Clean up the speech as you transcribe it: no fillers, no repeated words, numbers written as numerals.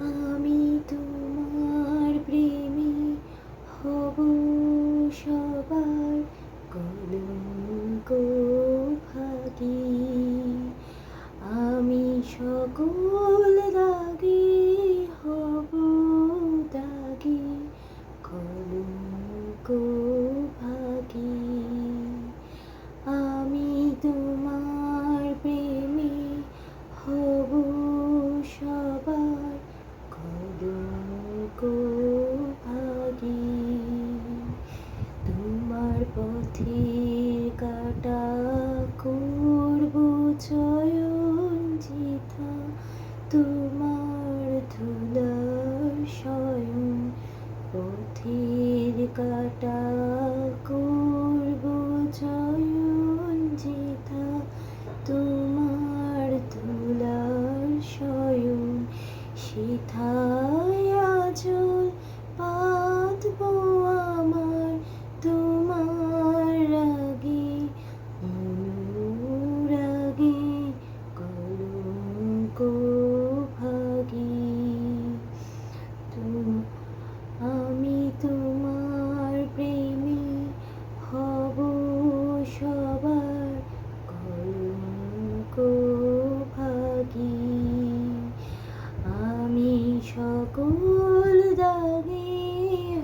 আমি তোমার প্রেমে হব সবার কলঙ্ক ভাগী। আমি সকল দাগে হব দাগী কলঙ্ক ভাগী। আমি তোমার প্রেমে হব সবার কলঙ্ক ভাগী। তোমার পথের কাটা করব চয়ন যেথা তোমার ধুলার শয়ন। পথের কাটা করব চয়ন যেথা তোমার ধুলার শয়ন। সেথায় আঁচল পাতব আমার তোমার রাগে অনুরাগে কলঙ্ক ভাগী। আমি তোমার প্রেমে হব সবার কলঙ্ক ভাগী। আমি সকল দাগে